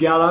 11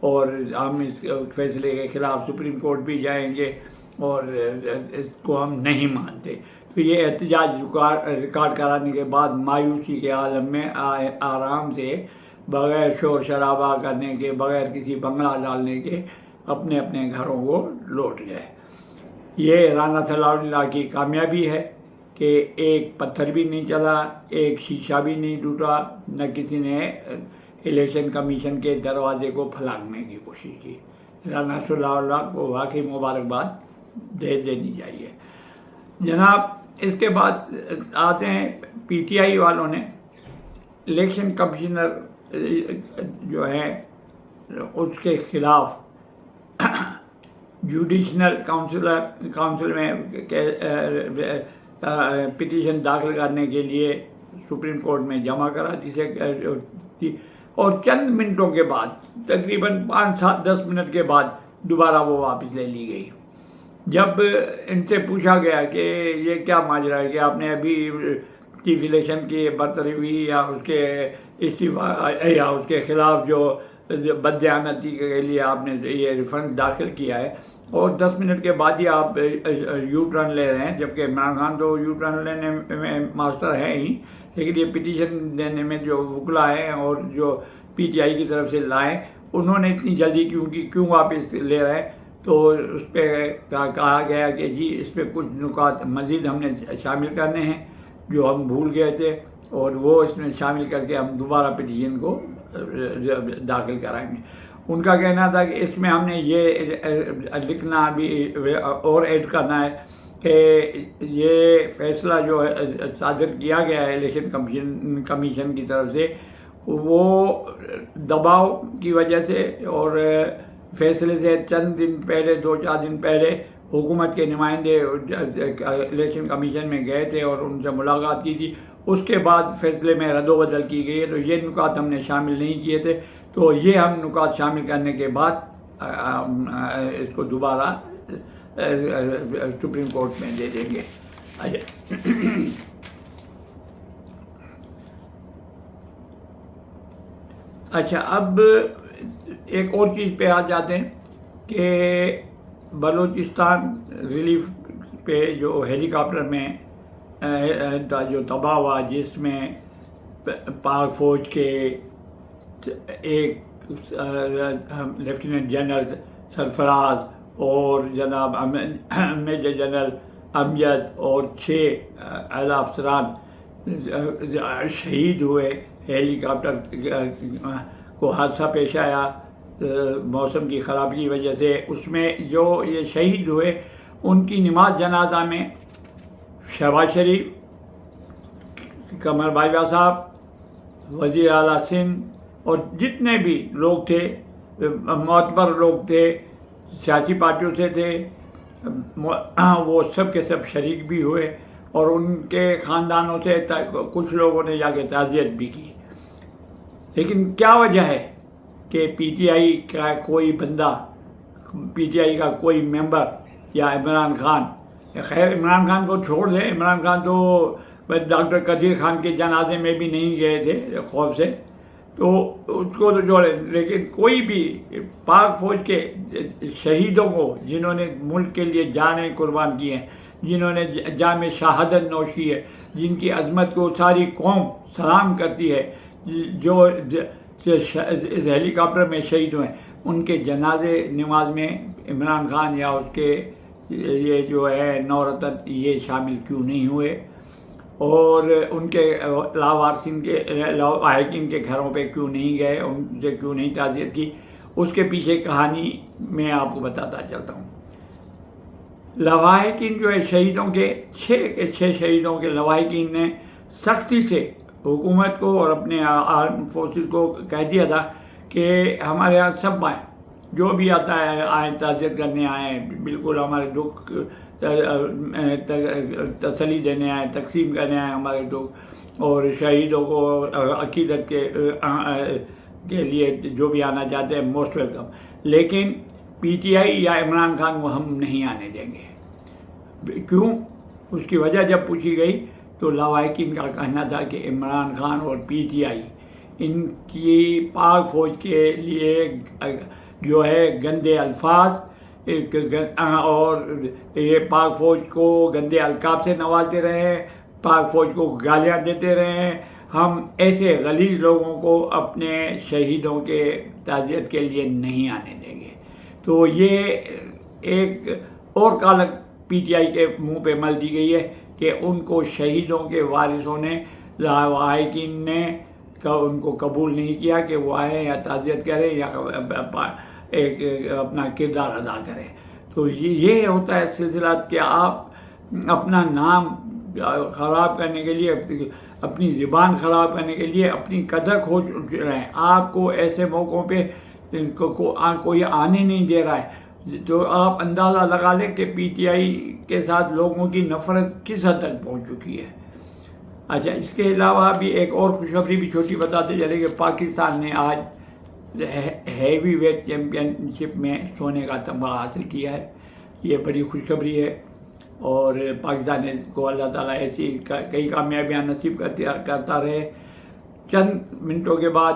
اور ہم اس فیصلے کے خلاف سپریم کورٹ بھی جائیں گے اور اس کو ہم نہیں مانتے. تو یہ احتجاج ریکارڈ کرانے کے بعد مایوسی کے عالم میں آرام سے بغیر شور شرابہ کرنے کے، بغیر کسی بنگلہ ڈالنے کے اپنے اپنے گھروں کو لوٹ گئے. یہ رانا ثناء اللہ کی کامیابی ہے کہ ایک پتھر بھی نہیں چلا، ایک شیشہ بھی نہیں ٹوٹا، نہ کسی نے الیکشن کمیشن کے دروازے کو پھلانگنے کی کوشش کی. رانا ثناء اللہ کو واقعی مبارکباد دینی چاہیے. جناب اس کے بعد آتے ہیں پی ٹی آئی والوں نے الیکشن کمشنر جو ہے اس کے خلاف جوڈیشنل کونسل میں پٹیشن داخل کرنے کے لیے سپریم کورٹ میں جمع کرا، جسے اور چند منٹوں کے بعد، تقریباً 5-10 منٹ کے بعد دوبارہ وہ واپس لے لی گئی. جب ان سے پوچھا گیا کہ یہ کیا ماجرا ہے کہ آپ نے ابھی چیف الیکشن کی برطرفی یا اس کے استعفیٰ یا اس کے خلاف جو بددیانتی کے لیے آپ نے یہ ریفرنس داخل کیا ہے، اور 10 منٹ کے بعد ہی آپ یو ٹرن لے رہے ہیں، جبکہ عمران خان تو یو ٹرن لینے میں ماسٹر ہے ہی، لیکن یہ پٹیشن دینے میں جو وکلا ہیں اور جو پی ٹی آئی کی طرف سے لائے، انہوں نے اتنی جلدی کیوں واپس لے رہے. تو اس پہ کہا گیا کہ جی اس پہ کچھ نکات مزید ہم نے شامل کرنے ہیں جو ہم بھول گئے تھے، اور وہ اس میں شامل کر کے ہم دوبارہ پٹیشن کو داخل کرائیں گے. ان کا کہنا تھا کہ اس میں ہم نے یہ لکھنا بھی اور ایڈ کرنا ہے کہ یہ فیصلہ جو صادر کیا گیا ہے الیکشن کمیشن کی طرف سے، وہ دباؤ کی وجہ سے اور فیصلے سے چند دن پہلے، 2-4 دن پہلے حکومت کے نمائندے الیکشن کمیشن میں گئے تھے اور ان سے ملاقات کی تھی. اس کے بعد فیصلے میں رد و بدل کی گئی ہے، تو یہ نکات ہم نے شامل نہیں کیے تھے. تو یہ ہم نکات شامل کرنے کے بعد اس کو دوبارہ سپریم کورٹ میں دے دیں گے. اچھا، اب ایک اور چیز پہ آ جاتے ہیں کہ بلوچستان ریلیف پہ جو ہیلی کاپٹر میں جو تباہ ہوا، جس میں پاک فوج کے ایک لیفٹیننٹ جنرل سرفراز اور جناب میجر جنرل امجد اور 6 اعلیٰ افسران شہید ہوئے. ہیلی کاپٹر کو حادثہ پیش آیا موسم کی خرابی کی وجہ سے. اس میں جو یہ شہید ہوئے ان کی نماز جنازہ میں شہباز شریف، قمر باجوہ صاحب، وزیر اعلیٰ سندھ اور جتنے بھی لوگ تھے، معتبر لوگ تھے، سیاسی پارٹیوں سے تھے، وہ سب کے سب شریک بھی ہوئے، اور ان کے خاندانوں سے کچھ لوگوں نے جا کے تعزیت بھی کی. لیکن کیا وجہ ہے کہ پی ٹی آئی کا کوئی بندہ، پی ٹی آئی کا کوئی ممبر یا عمران خان، خیر عمران خان کو چھوڑ دیں، عمران خان تو ڈاکٹر قدیر خان کے جنازے میں بھی نہیں گئے تھے خوف سے، تو اس کو تو جوڑے، لیکن کوئی بھی پاک فوج کے شہیدوں کو، جنہوں نے ملک کے لیے جانیں قربان کی ہیں، جنہوں نے جام شہادت نوش کی ہے، جن کی عظمت کو ساری قوم سلام کرتی ہے، جو اس ہیلی کاپٹر میں شہید ہوئے، ان کے جنازے نماز میں عمران خان یا اس کے یہ جو ہے نورتن یہ شامل کیوں نہیں ہوئے، اور ان کے لاوارثین کے لاحقین کے گھروں پہ کیوں نہیں گئے، ان سے کیوں نہیں تعزیت کی. اس کے پیچھے کہانی میں آپ کو بتاتا چلتا ہوں. لواحقین جو ہے شہیدوں کے 6 شہیدوں کے لواحقین نے سختی سے حکومت کو اور اپنے آرم فورسز کو کہہ دیا تھا کہ ہمارے یہاں سب آئیں، جو بھی آتا ہے آئیں، تعزیت کرنے آئیں، بالکل ہمارے دکھ تسلی دینے آئیں، تقسیم کرنے آئیں ہمارے دکھ، اور شہیدوں کو عقیدت کے لیے جو بھی آنا چاہتے ہیں موسٹ ویلکم. لیکن پی ٹی آئی یا عمران خان کو ہم نہیں آنے دیں گے. کیوں؟ اس کی وجہ جب پوچھی گئی تو لواحقین کا کہنا تھا کہ عمران خان اور پی ٹی آئی ان کی پاک فوج کے لیے جو ہے گندے الفاظ اور یہ پاک فوج کو گندے القاب سے نوازتے رہے ہیں، پاک فوج کو گالیاں دیتے رہے ہیں۔ ہم ایسے غلیظ لوگوں کو اپنے شہیدوں کے تعزیت کے لیے نہیں آنے دیں گے۔ تو یہ ایک اور کالک پی ٹی آئی کے منہ پہ مل دی گئی ہے کہ ان کو شہیدوں کے وارثوں نے، لواحقین نے ان کو قبول نہیں کیا کہ وہ آئیں یا تعزیت کریں یا ایک اپنا کردار ادا کریں۔ تو یہ ہوتا ہے سلسلہ کہ آپ اپنا نام خراب کرنے کے لیے، اپنی زبان خراب کرنے کے لیے اپنی قدر کھو رہے ہیں۔ آپ کو ایسے موقعوں پہ کوئی آنے نہیں دے رہا ہے، تو آپ اندازہ لگا لیں کہ پی ٹی آئی کے ساتھ لوگوں کی نفرت کس حد تک پہنچ چکی ہے۔ اچھا، اس کے علاوہ بھی ایک اور خوشخبری بھی چھوٹی بتاتے چلے کہ پاکستان نے آج ہیوی ویٹ چیمپئن شپ میں سونے کا تمغہ حاصل کیا ہے۔ یہ بڑی خوشخبری ہے، اور پاکستان کو اللہ تعالیٰ ایسی کئی کامیابیاں نصیب کرتا رہے۔ چند منٹوں کے بعد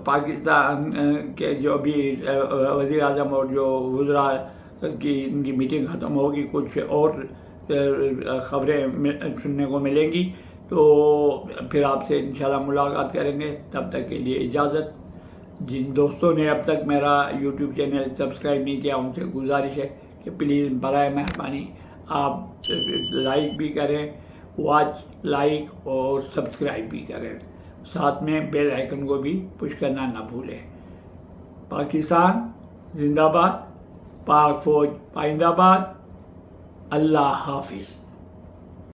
پاکستان کے جو بھی وزیر اعظم اور جو وزراء کی ان کی میٹنگ ختم ہوگی، کچھ اور خبریں سننے کو ملیں گی، تو پھر آپ سے انشاءاللہ ملاقات کریں گے۔ تب تک کے لیے اجازت۔ جن دوستوں نے اب تک میرا یوٹیوب چینل سبسکرائب نہیں کیا، ان سے گزارش ہے کہ پلیز برائے مہربانی آپ لائک بھی کریں، واچ لائک اور سبسکرائب بھی کریں، ساتھ میں بیل آئیکن کو بھی پش کرنا نہ بھولیں۔ پاکستان زندہ باد، پاک فوج پائندہ باد، اللہ حافظ۔